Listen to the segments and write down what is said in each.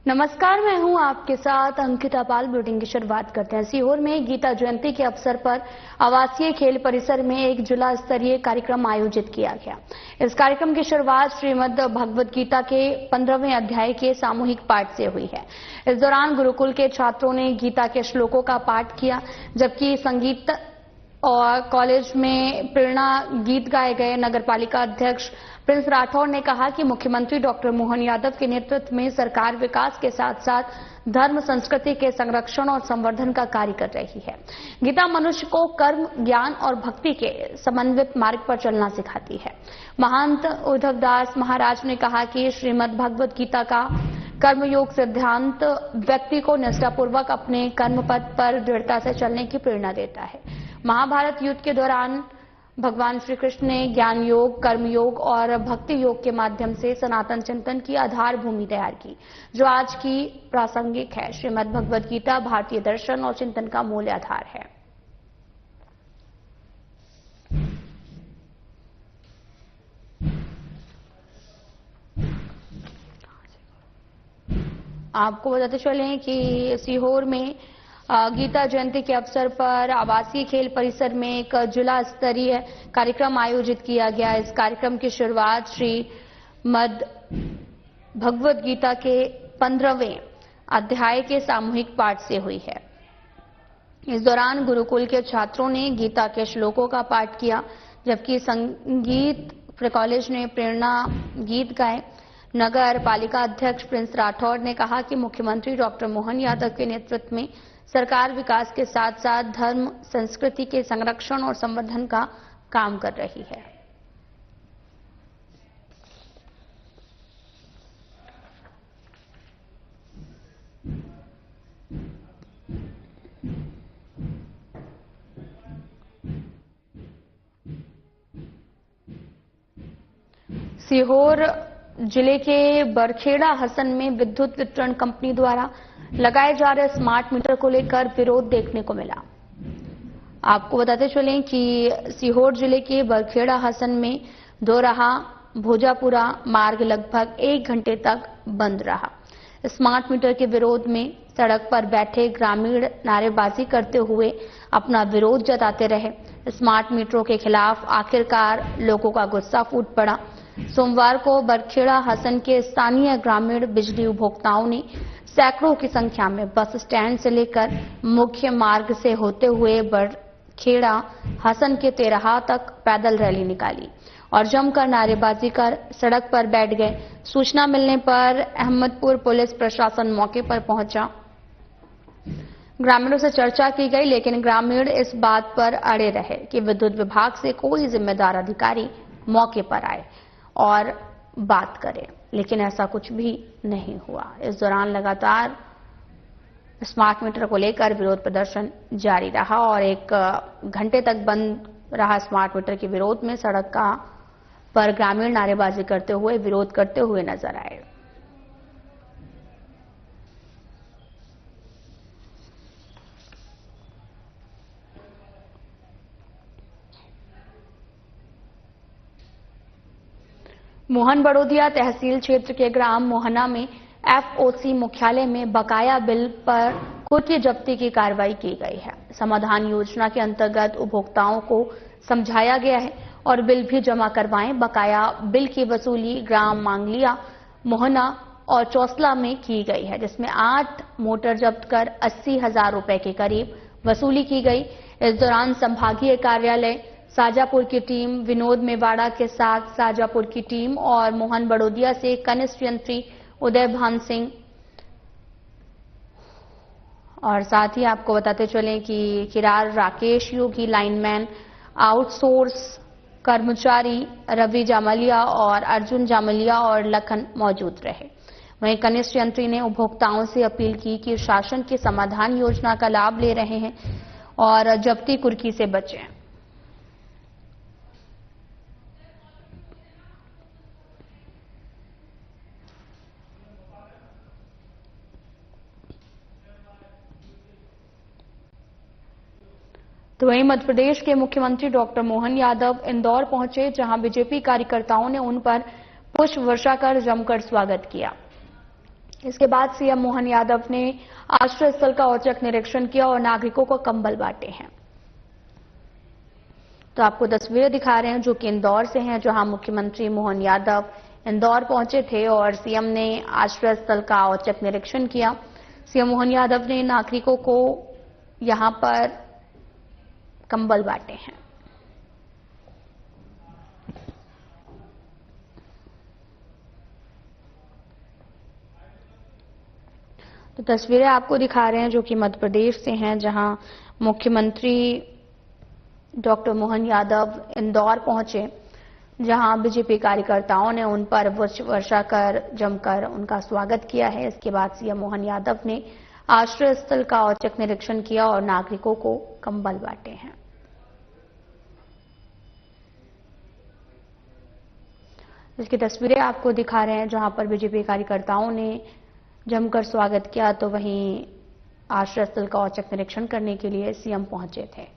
नमस्कार, मैं हूं आपके साथ अंकिता पाल। बुलेटिन की शुरुआत करते हैं। सीहोर में गीता जयंती के अवसर पर आवासीय खेल परिसर में एक जिला स्तरीय कार्यक्रम आयोजित किया गया। इस कार्यक्रम की शुरुआत श्रीमद् भगवद गीता के 15वें अध्याय के सामूहिक पाठ से हुई है। इस दौरान गुरुकुल के छात्रों ने गीता के श्लोकों का पाठ किया, जबकि संगीत और कॉलेज में प्रेरणा गीत गाए गए। नगर पालिका अध्यक्ष प्रिंस राठौर ने कहा कि मुख्यमंत्री डॉक्टर मोहन यादव के नेतृत्व में सरकार विकास के साथ साथ धर्म संस्कृति के संरक्षण और संवर्धन का कार्य कर रही है। गीता मनुष्य को कर्म, ज्ञान और भक्ति के समन्वित मार्ग पर चलना सिखाती है। महंत उद्धव दास महाराज ने कहा कि श्रीमद् भगवद गीता का कर्मयोग सिद्धांत व्यक्ति को निष्ठापूर्वक अपने कर्म पथ पर दृढ़ता से चलने की प्रेरणा देता है। महाभारत युद्ध के दौरान भगवान श्री कृष्ण ने ज्ञान योग, कर्म योग और भक्ति योग के माध्यम से सनातन चिंतन की आधार भूमि तैयार की, जो आज की प्रासंगिक है। श्रीमद् भगवद गीता भारतीय दर्शन और चिंतन का मूल आधार है। आपको बताते चलें कि सीहोर में गीता जयंती के अवसर पर आवासीय खेल परिसर में एक जिला स्तरीय कार्यक्रम आयोजित किया गया। इस कार्यक्रम की शुरुआत श्रीमद् भगवद गीता के 15वें अध्याय के सामूहिक पाठ से हुई है। इस दौरान गुरुकुल के छात्रों ने गीता के श्लोकों का पाठ किया, जबकि संगीत कॉलेज ने प्रेरणा गीत गाए। नगर पालिका अध्यक्ष प्रिंस राठौर ने कहा कि मुख्यमंत्री डॉक्टर मोहन यादव के नेतृत्व में सरकार विकास के साथ साथ धर्म संस्कृति के संरक्षण और संवर्धन का काम कर रही है। सीहोर जिले के बरखेड़ा हसन में विद्युत वितरण कंपनी द्वारा लगाए जा रहे स्मार्ट मीटर को लेकर विरोध देखने को मिला। आपको बताते चलें कि सीहोर जिले के बरखेड़ा हसन में दोराहा भोजापुरा मार्ग लगभग 1 घंटे तक बंद रहा। स्मार्ट मीटर के विरोध में सड़क पर बैठे ग्रामीण नारेबाजी करते हुए अपना विरोध जताते रहे। स्मार्ट मीटरों के खिलाफ आखिरकार लोगों का गुस्सा फूट पड़ा। सोमवार को बरखेड़ा हसन के स्थानीय ग्रामीण बिजली उपभोक्ताओं ने सैकड़ों की संख्या में बस स्टैंड से लेकर मुख्य मार्ग से होते हुए बरखेड़ा हसन के तेरहा तक पैदल रैली निकाली और जमकर नारेबाजी कर सड़क पर बैठ गए। सूचना मिलने पर अहमदपुर पुलिस प्रशासन मौके पर पहुंचा। ग्रामीणों से चर्चा की गई, लेकिन ग्रामीण इस बात पर अड़े रहे कि विद्युत विभाग से कोई जिम्मेदार अधिकारी मौके पर आए और बात करे, लेकिन ऐसा कुछ भी नहीं हुआ। इस दौरान लगातार स्मार्ट मीटर को लेकर विरोध प्रदर्शन जारी रहा और 1 घंटे तक बंद रहा। स्मार्ट मीटर के विरोध में सड़क पर ग्रामीण नारेबाजी करते हुए विरोध करते हुए नजर आए। मोहन बड़ोदिया तहसील क्षेत्र के ग्राम मोहना में एफओसी मुख्यालय में बकाया बिल पर कुर्की जब्ती की कार्रवाई की गई है। समाधान योजना के अंतर्गत उपभोक्ताओं को समझाया गया है और बिल भी जमा करवाएं। बकाया बिल की वसूली ग्राम मांगलिया, मोहना और चौसला में की गई है, जिसमें 8 मोटर जब्त कर 80,000 रुपए के करीब वसूली की गई। इस दौरान संभागीय कार्यालय साजापुर की टीम, विनोद मेवाड़ा के साथ साजापुर की टीम और मोहन बड़ोदिया से कनिष्ठ यंत्री उदय भान सिंह और साथ ही आपको बताते चलें कि किरार राकेश योगी, लाइनमैन, आउटसोर्स कर्मचारी रवि जामलिया और अर्जुन जामलिया और लखन मौजूद रहे। वहीं कनिष्ठ यंत्री ने उपभोक्ताओं से अपील की कि शासन की समाधान योजना का लाभ ले रहे हैं और जब्ती कुर्की से बचें। तो वहीं मध्य प्रदेश के मुख्यमंत्री डॉक्टर मोहन यादव इंदौर पहुंचे, जहां बीजेपी कार्यकर्ताओं ने उन पर पुष्प वर्षा कर जमकर स्वागत किया। इसके बाद सीएम मोहन यादव ने आश्रय स्थल का औचक निरीक्षण किया और नागरिकों को कंबल बांटे हैं। तो आपको तस्वीरें दिखा रहे हैं जो कि इंदौर से हैं, जहां मुख्यमंत्री मोहन यादव इंदौर पहुंचे थे और सीएम ने आश्रय स्थल का औचक निरीक्षण किया। सीएम मोहन यादव ने नागरिकों को यहां पर कंबल बांटे हैं। तो तस्वीरें आपको दिखा रहे हैं जो कि मध्य प्रदेश से हैं, जहां मुख्यमंत्री डॉक्टर मोहन यादव इंदौर पहुंचे, जहां बीजेपी कार्यकर्ताओं ने उन पर वर्षा कर जमकर उनका स्वागत किया है। इसके बाद सीएम मोहन यादव ने आश्रय स्थल का औचक निरीक्षण किया और नागरिकों को कंबल बांटे हैं। इसकी तस्वीरें आपको दिखा रहे हैं जहां पर बीजेपी कार्यकर्ताओं ने जमकर स्वागत किया, तो वहीं आश्रय स्थल का औचक निरीक्षण करने के लिए सीएम पहुंचे थे।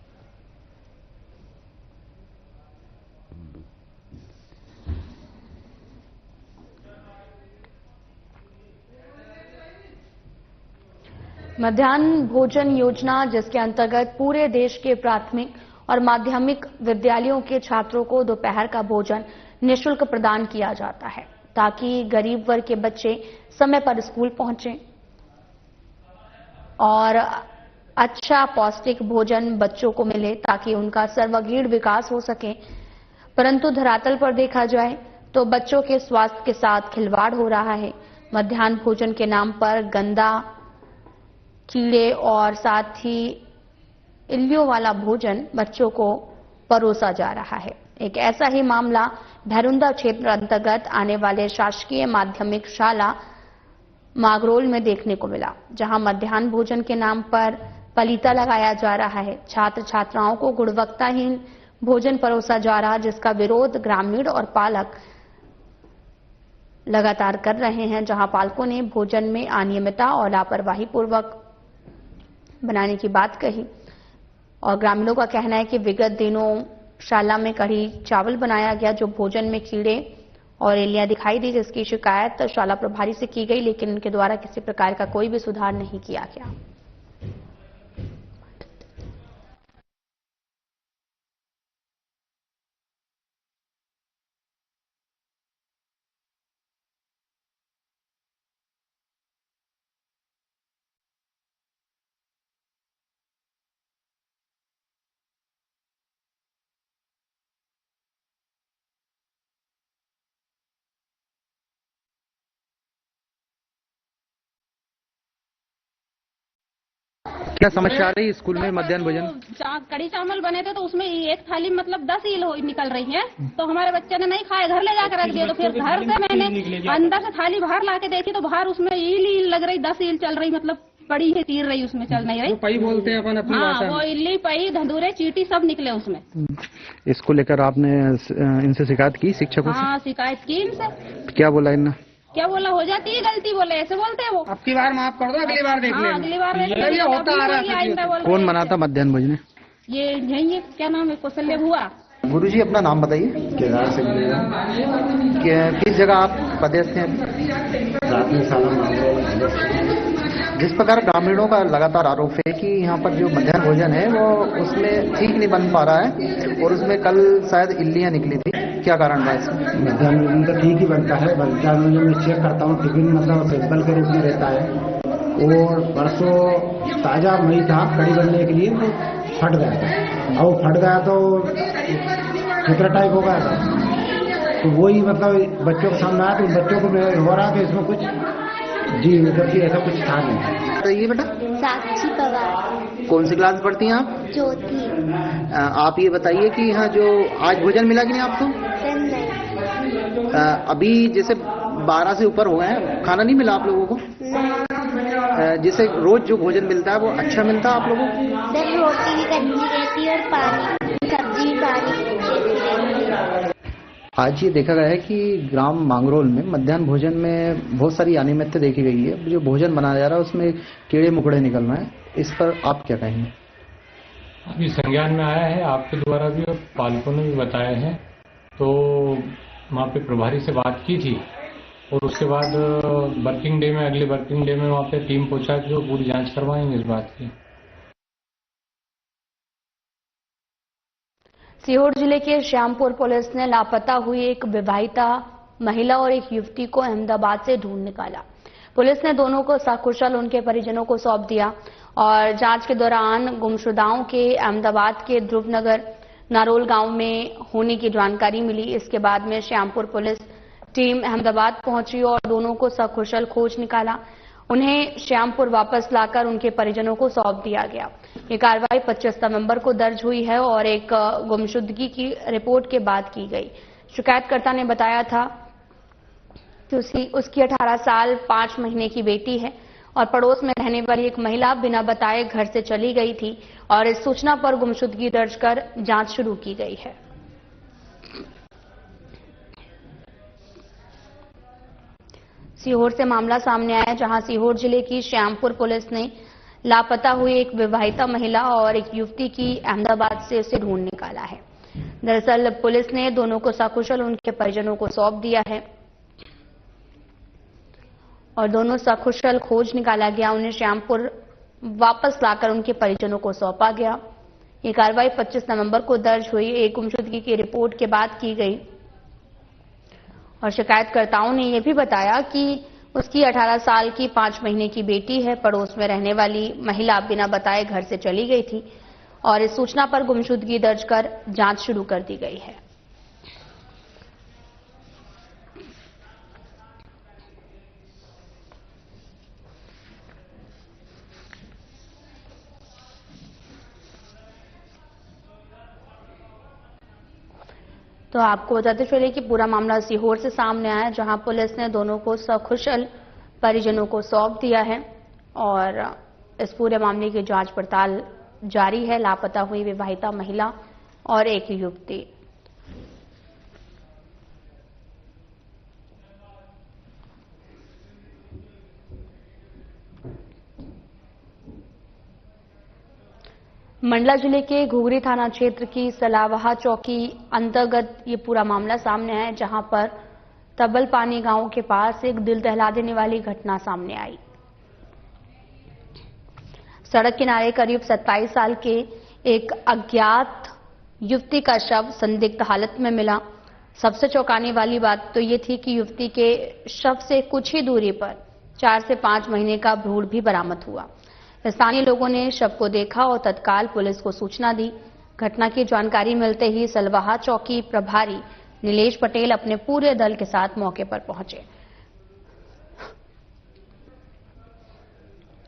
मध्याह्न भोजन योजना, जिसके अंतर्गत पूरे देश के प्राथमिक और माध्यमिक विद्यालयों के छात्रों को दोपहर का भोजन निःशुल्क प्रदान किया जाता है, ताकि गरीब वर्ग के बच्चे समय पर स्कूल पहुंचें और अच्छा पौष्टिक भोजन बच्चों को मिले, ताकि उनका सर्वांगीण विकास हो सके। परंतु धरातल पर देखा जाए तो बच्चों के स्वास्थ्य के साथ खिलवाड़ हो रहा है। मध्याह्न भोजन के नाम पर गंदा, कीड़े और साथ ही इल्लियों वाला भोजन बच्चों को परोसा जा रहा है। एक ऐसा ही मामला भैरुंदा क्षेत्र अंतर्गत आने वाले शासकीय माध्यमिक शाला मागरोल में देखने को मिला, जहां मध्याह्न भोजन के नाम पर पलीता लगाया जा रहा है। छात्र छात्राओं को गुणवत्ताहीन भोजन परोसा जा रहा, जिसका विरोध ग्रामीण और पालक लगातार कर रहे हैं। जहां पालकों ने भोजन में अनियमितता और लापरवाही पूर्वक बनाने की बात कही और ग्रामीणों का कहना है कि विगत दिनों शाला में कढ़ी चावल बनाया गया, जो भोजन में कीड़े और इल्लियां दिखाई दी, जिसकी शिकायत शाला प्रभारी से की गई, लेकिन उनके द्वारा किसी प्रकार का कोई भी सुधार नहीं किया गया। क्या समस्या आ रही है स्कूल में मध्याह्न भोजन? कड़ी चावल बने थे तो उसमें एक थाली मतलब 10 ईल निकल रही है, तो हमारे बच्चे ने नहीं खाए, घर ले जाकर रख दिया। तो फिर घर से मैंने अंदर से थाली बाहर लाके देखी तो बाहर उसमें ईल लग रही, 10 ईल चल रही, मतलब पड़ी है, तीर रही, उसमें चल नहीं रही। पई बोलते हैं अपन अपनी भाषा में। वो इल्ली, पई, धंधुरे, चींटी सब निकले उसमें। इसको लेकर आपने इनसे शिकायत की शिक्षकों से? हाँ, शिकायत की इनसे। क्या बोला इनने? क्या बोला, हो जाती है गलती, बोले ऐसे बोलते हैं वो। अब की बार माफ कर दो, अगली बार देख लेना। अगली बार होता आ रहा है। कौन बनाता मध्याह्न भोजन? ये यही, क्या नाम है, कौशल्य बुआ। गुरुजी अपना नाम बताइए। केदार सिंह। किस जगह आप पदस्थ हैं? प्राथमिक शाला मांगरोल। जिस प्रकार ग्रामीणों का लगातार आरोप है कि यहाँ पर जो मध्याह्न भोजन है वो उसमें ठीक नहीं बन पा रहा है और उसमें कल शायद इल्लियां निकली थी, क्या कारण था इसमें? मध्याह्न भोजन तो ठीक ही बनता है। मध्याह्न भोजन में चेक करता हूँ, टिफिन मतलब सैंपल के रूप में रहता है। और परसों ताजा मई था कड़ी बनने के लिए, तो फट गया था। और फट गया तो चित्र टाइप हो गया था, तो वही मतलब बच्चों के सामने आया, तो बच्चों को हो रहा कि इसमें कुछ जी मतलब कि ऐसा कुछ था नहीं। तो ये बेटा साक्षी पवार। कौन सी क्लास पढ़ती हैं आप? चौथी। आप ये बताइए कि यहाँ जो आज भोजन मिला कि नहीं आपको? नहीं। अभी जैसे 12 से ऊपर हुए हैं, खाना नहीं मिला आप लोगों को? नहीं। जैसे रोज जो भोजन मिलता है वो अच्छा मिलता है आप लोगों को? दस रोटी भी कच्ची रहती है और पानी, सब्जी पानी रहती है। आज ये देखा गया है कि ग्राम मांगरोल में मध्याह्न भोजन में बहुत सारी अनियमितता देखी गई है। जो भोजन बनाया जा रहा है उसमें कीड़े मकोड़े निकल रहे हैं, इस पर आप क्या कहेंगे? अभी संज्ञान में आया है, आपके द्वारा भी और पालकों ने भी बताया है। तो वहाँ पे प्रभारी से बात की थी, और उसके बाद वर्किंग डे में, अगले वर्किंग डे में वहाँ पे टीम पहुंचा के जो पूरी जांच करवाएंगे इस बात की। सीहोर जिले के श्यामपुर पुलिस ने लापता हुई एक विवाहिता महिला और एक युवती को अहमदाबाद से ढूंढ निकाला। पुलिस ने दोनों को सकुशल उनके परिजनों को सौंप दिया और जांच के दौरान गुमशुदाओं के अहमदाबाद के ध्रुवनगर नारोल गांव में होने की जानकारी मिली। इसके बाद में श्यामपुर पुलिस टीम अहमदाबाद पहुंची और दोनों को सकुशल खोज निकाला। उन्हें श्यामपुर वापस लाकर उनके परिजनों को सौंप दिया गया। ये कार्रवाई 25 नवंबर को दर्ज हुई है और एक गुमशुदगी की रिपोर्ट के बाद की गई। शिकायतकर्ता ने बताया था कि उसकी 18 साल 5 महीने की बेटी है और पड़ोस में रहने वाली एक महिला बिना बताए घर से चली गई थी और इस सूचना पर गुमशुदगी दर्ज कर जांच शुरू की गई है। सीहोर से मामला सामने आया, जहां सीहोर जिले की श्यामपुर पुलिस ने लापता हुई एक विवाहिता महिला और एक युवती की अहमदाबाद से उसे ढूंढ निकाला है। दरअसल पुलिस ने दोनों को सकुशल उनके परिजनों को सौंप दिया है और दोनों सकुशल खोज निकाला गया। उन्हें श्यामपुर वापस लाकर उनके परिजनों को सौंपा गया। ये कार्रवाई 25 नवंबर को दर्ज हुई एक गुमशुदगी की रिपोर्ट के बाद की गई और शिकायतकर्ताओं ने यह भी बताया कि उसकी 18 साल की 5 महीने की बेटी है। पड़ोस में रहने वाली महिला बिना बताए घर से चली गई थी और इस सूचना पर गुमशुदगी दर्ज कर जांच शुरू कर दी गई है। तो आपको बताते चले कि पूरा मामला सीहोर से सामने आया, जहां पुलिस ने दोनों को सकुशल परिजनों को सौंप दिया है और इस पूरे मामले की जांच पड़ताल जारी है। लापता हुई विवाहिता महिला और एक युवती। मंडला जिले के घुघरी थाना क्षेत्र की सलावाहा चौकी अंतर्गत ये पूरा मामला सामने आया, जहां पर तबलपानी गांव के पास एक दिल दहला देने वाली घटना सामने आई। सड़क किनारे करीब 27 साल के एक अज्ञात युवती का शव संदिग्ध हालत में मिला। सबसे चौंकाने वाली बात तो ये थी कि युवती के शव से कुछ ही दूरी पर 4 से 5 महीने का भ्रूण भी बरामद हुआ। स्थानीय लोगों ने शव को देखा और तत्काल पुलिस को सूचना दी। घटना की जानकारी मिलते ही सलवाहा चौकी प्रभारी नीलेश पटेल अपने पूरे दल के साथ मौके पर पहुंचे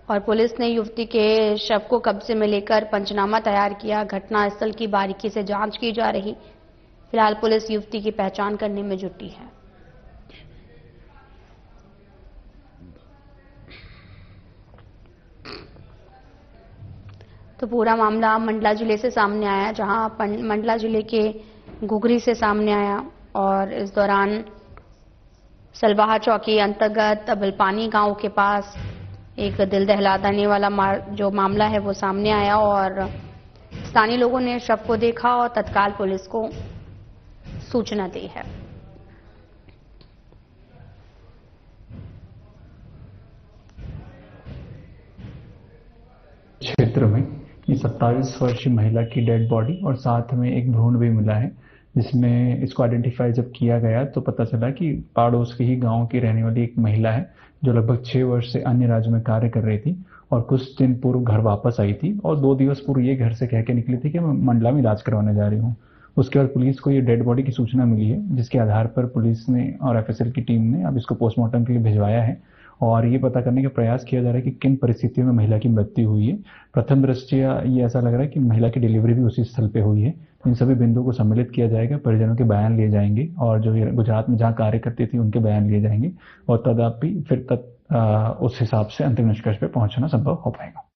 और पुलिस ने युवती के शव को कब्जे में लेकर पंचनामा तैयार किया। घटनास्थल की बारीकी से जांच की जा रही। फिलहाल पुलिस युवती की पहचान करने में जुटी है। तो पूरा मामला मंडला जिले से सामने आया, जहां मंडला जिले के घुघरी से सामने आया और इस दौरान सलवाहा चौकी अंतर्गत तबलपानी गांव के पास एक दिल दहला देने वाला जो मामला है वो सामने आया और स्थानीय लोगों ने शव को देखा और तत्काल पुलिस को सूचना दी है। क्षेत्र में ये 27 वर्षीय महिला की डेड बॉडी और साथ में एक भ्रूण भी मिला है, जिसमें इसको आइडेंटिफाई जब किया गया तो पता चला कि पड़ोस के ही गांव की रहने वाली एक महिला है जो लगभग 6 वर्ष से अन्य राज्य में कार्य कर रही थी और कुछ दिन पूर्व घर वापस आई थी और 2 दिवस पूर्व ये घर से कह के निकली थी कि मैं मंडला में इलाज करवाने जा रही हूँ। उसके बाद पुलिस को ये डेड बॉडी की सूचना मिली है, जिसके आधार पर पुलिस ने और एफएसएल की टीम ने अब इसको पोस्टमार्टम के लिए भिजवाया है और ये पता करने का प्रयास किया जा रहा है कि किन परिस्थितियों में महिला की मृत्यु हुई है। प्रथम दृष्टया ये ऐसा लग रहा है कि महिला की डिलीवरी भी उसी स्थल पे हुई है। इन सभी बिंदुओं को सम्मिलित किया जाएगा, परिजनों के बयान लिए जाएंगे और जो गुजरात में जहाँ कार्य करती थी उनके बयान लिए जाएंगे और तदापि फिर उस हिसाब से अंतिम निष्कर्ष पे पहुंचना संभव हो पाएगा।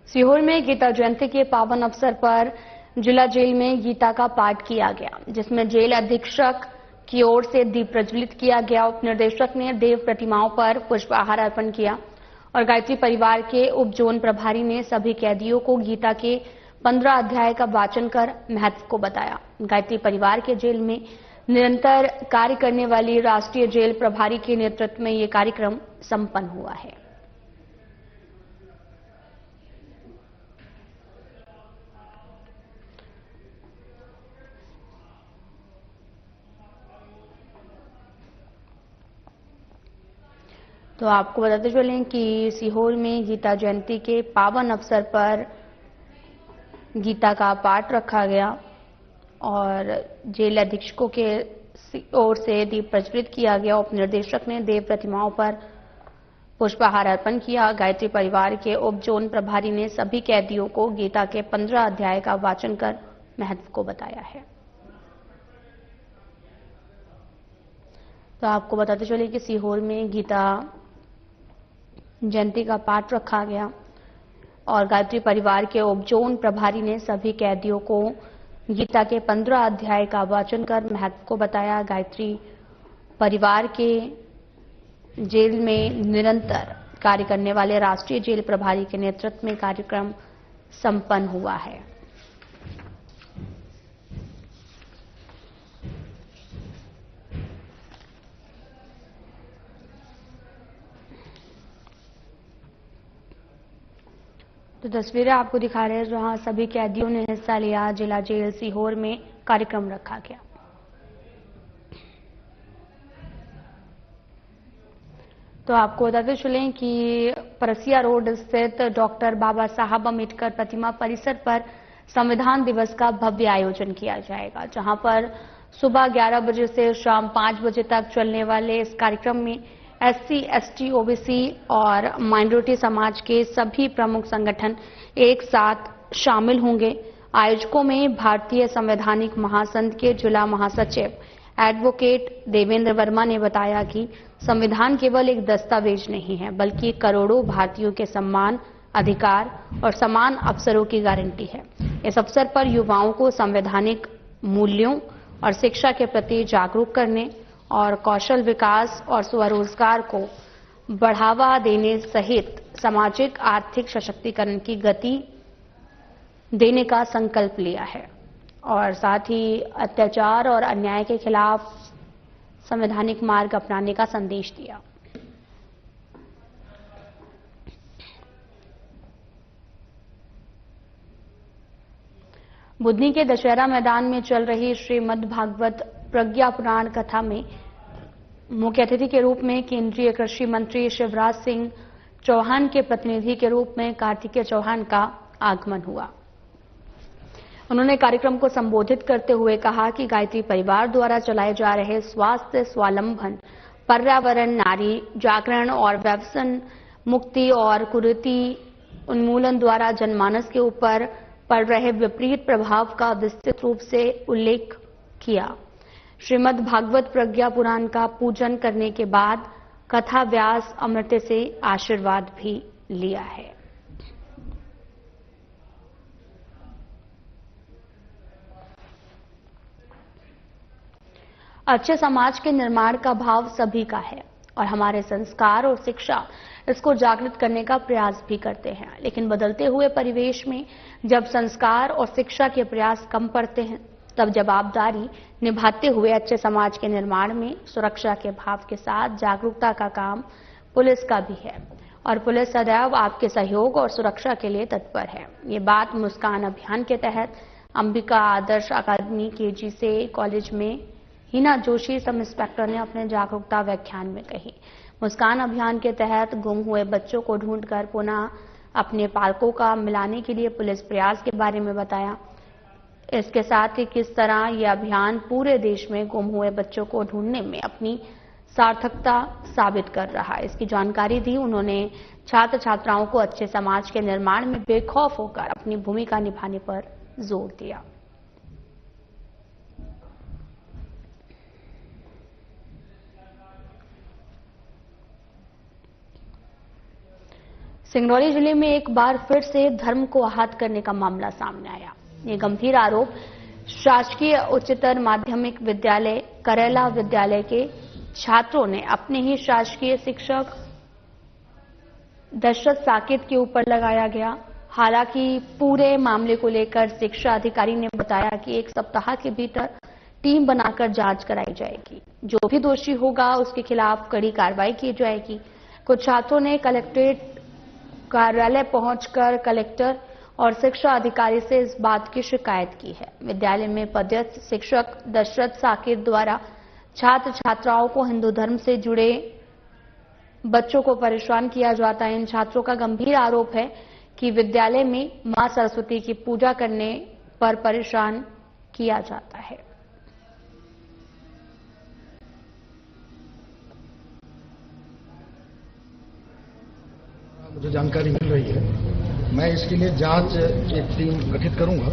सीहोर में गीता जयंती के पावन अवसर पर जिला जेल में गीता का पाठ किया गया, जिसमें जेल अधीक्षक की ओर से दीप प्रज्वलित किया गया। उप निर्देशक ने देव प्रतिमाओं पर पुष्पहार अर्पण किया और गायत्री परिवार के उप जोन प्रभारी ने सभी कैदियों को गीता के 15 अध्याय का वाचन कर महत्व को बताया। गायत्री परिवार के जेल में निरंतर कार्य करने वाली राष्ट्रीय जेल प्रभारी के नेतृत्व में ये कार्यक्रम संपन्न हुआ है। तो आपको बताते चलें कि सीहोर में गीता जयंती के पावन अवसर पर गीता का पाठ रखा गया और जेल अधीक्षकों के ओर से दीप प्रज्वलित किया गया। उप निदेशक ने देव प्रतिमाओं पर पुष्पहार अर्पण किया। गायत्री परिवार के उप जोन प्रभारी ने सभी कैदियों को गीता के 15 अध्याय का वाचन कर महत्व को बताया है। तो आपको बताते चले कि सीहोर में गीता जयंती का पाठ रखा गया और गायत्री परिवार के उप जोन प्रभारी ने सभी कैदियों को गीता के 15 अध्याय का वाचन कर महत्व को बताया। गायत्री परिवार के जेल में निरंतर कार्य करने वाले राष्ट्रीय जेल प्रभारी के नेतृत्व में कार्यक्रम संपन्न हुआ है। तो तस्वीरें आपको दिखा रहे हैं जहां सभी कैदियों ने हिस्सा लिया। जिला जेल सीहोर में कार्यक्रम रखा गया। तो आपको बताते चलें कि परसिया रोड स्थित डॉक्टर बाबा साहब अम्बेडकर प्रतिमा परिसर पर संविधान दिवस का भव्य आयोजन किया जाएगा, जहां पर सुबह 11 बजे से शाम 5 बजे तक चलने वाले इस कार्यक्रम में एससी, एसटी, ओबीसी और माइनॉरिटी समाज के सभी प्रमुख संगठन एक साथ शामिल होंगे। आयोजकों में भारतीय संवैधानिक महासंघ के जिला महासचिव एडवोकेट देवेंद्र वर्मा ने बताया कि संविधान केवल एक दस्तावेज नहीं है, बल्कि करोड़ों भारतीयों के सम्मान, अधिकार और समान अवसरों की गारंटी है। इस अवसर पर युवाओं को संवैधानिक मूल्यों और शिक्षा के प्रति जागरूक करने और कौशल विकास और स्वरोजगार को बढ़ावा देने सहित सामाजिक आर्थिक सशक्तिकरण की गति देने का संकल्प लिया है और साथ ही अत्याचार और अन्याय के खिलाफ संवैधानिक मार्ग अपनाने का संदेश दिया। बुधनी के दशहरा मैदान में चल रही श्रीमद् भागवत प्रज्ञा पुराण कथा में मुख्य अतिथि के रूप में केंद्रीय कृषि मंत्री शिवराज सिंह चौहान के प्रतिनिधि के रूप में कार्तिकेय चौहान का आगमन हुआ। उन्होंने कार्यक्रम को संबोधित करते हुए कहा कि गायत्री परिवार द्वारा चलाए जा रहे स्वास्थ्य, स्वावलंबन, पर्यावरण, नारी जागरण और व्यसन मुक्ति और कुरीति उन्मूलन द्वारा जनमानस के ऊपर पड़ रहे विपरीत प्रभाव का विस्तृत रूप से उल्लेख किया। श्रीमद् भागवत प्रज्ञा पुराण का पूजन करने के बाद कथा व्यास अमृत से आशीर्वाद भी लिया है। अच्छे समाज के निर्माण का भाव सभी का है और हमारे संस्कार और शिक्षा इसको जागृत करने का प्रयास भी करते हैं। लेकिन बदलते हुए परिवेश में जब संस्कार और शिक्षा के प्रयास कम पड़ते हैं, तब जवाबदारी निभाते हुए अच्छे समाज के निर्माण में सुरक्षा के भाव के साथ जागरूकता का काम पुलिस का भी है और पुलिस सदैव आपके सहयोग और सुरक्षा के लिए तत्पर है। ये बात मुस्कान अभियान के तहत अंबिका आदर्श अकादमी केजी से कॉलेज में हिना जोशी सब इंस्पेक्टर ने अपने जागरूकता व्याख्यान में कही। मुस्कान अभियान के तहत गुम हुए बच्चों को ढूंढकर पुनः अपने पालकों का मिलाने के लिए पुलिस प्रयास के बारे में बताया। इसके साथ ही किस तरह यह अभियान पूरे देश में गुम हुए बच्चों को ढूंढने में अपनी सार्थकता साबित कर रहा है, इसकी जानकारी दी। उन्होंने छात्र छात्राओं को अच्छे समाज के निर्माण में बेखौफ होकर अपनी भूमिका निभाने पर जोर दिया। सिंगरौली जिले में एक बार फिर से धर्म को आहत करने का मामला सामने आया। ये गंभीर आरोप शासकीय उच्चतर माध्यमिक विद्यालय करेला विद्यालय के छात्रों ने अपने ही शासकीय शिक्षक दशरथ साकेत के ऊपर लगाया गया। हालांकि पूरे मामले को लेकर शिक्षा अधिकारी ने बताया कि एक सप्ताह के भीतर टीम बनाकर जांच कराई जाएगी। जो भी दोषी होगा उसके खिलाफ कड़ी कार्रवाई की जाएगी। कुछ छात्रों ने कलेक्ट्रेट कार्यालय पहुंचकर कलेक्टर और शिक्षा अधिकारी से इस बात की शिकायत की है। विद्यालय में पदस्थ शिक्षक दशरथ साकेत द्वारा छात्र छात्राओं को हिंदू धर्म से जुड़े बच्चों को परेशान किया जाता है। इन छात्रों का गंभीर आरोप है कि विद्यालय में मां सरस्वती की पूजा करने पर परेशान किया जाता है। मुझे जानकारी मिल रही है, मैं इसके लिए जांच एक टीम गठित करूंगा,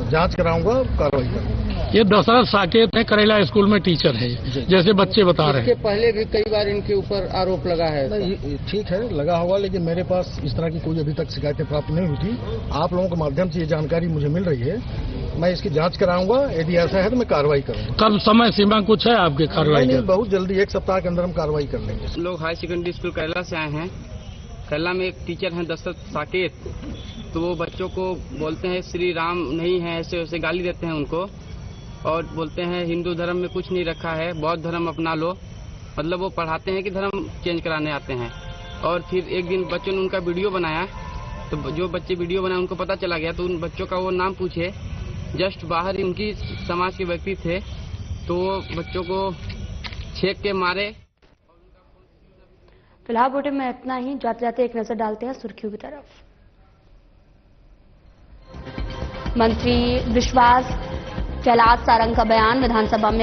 जांच कराऊंगा, कार्रवाई करूंगा। ये दशरथ साकेत है, करेला स्कूल में टीचर है, जैसे बच्चे बता रहे हैं। इसके पहले भी कई बार इनके ऊपर आरोप लगा है। नहीं, ठीक है, लगा होगा, लेकिन मेरे पास इस तरह की कोई अभी तक शिकायतें प्राप्त नहीं हुई थी। आप लोगों के माध्यम से ये जानकारी मुझे मिल रही है, मैं इसकी जांच कराऊंगा। यदि ऐसा है तो मैं कार्रवाई करूंगा। कब समय सीमा कुछ है आपके कार्रवाई? नहीं, बहुत जल्दी, 1 सप्ताह के अंदर हम कार्रवाई कर लेंगे। हम लोग हाई सेकेंडरी स्कूल करेला से आए हैं। करेला में एक टीचर हैं दशरथ साकेत, तो वो बच्चों को बोलते हैं श्री राम नहीं है, ऐसे वैसे गाली देते हैं उनको, और बोलते हैं हिंदू धर्म में कुछ नहीं रखा है, बौद्ध धर्म अपना लो। मतलब वो पढ़ाते हैं कि धर्म चेंज कराने आते हैं। और फिर एक दिन बच्चों ने उनका वीडियो बनाया, तो जो बच्चे वीडियो बनाए उनको पता चला गया, तो उन बच्चों का वो नाम पूछे, जस्ट बाहर उनकी समाज के व्यक्ति थे, तो वो बच्चों को छेक के मारे। फिलहाल बुलेटिन में इतना ही। जाते जाते एक नजर डालते हैं सुर्खियों की तरफ। मंत्री विश्वास कैलाश सारंग का बयान। विधानसभा में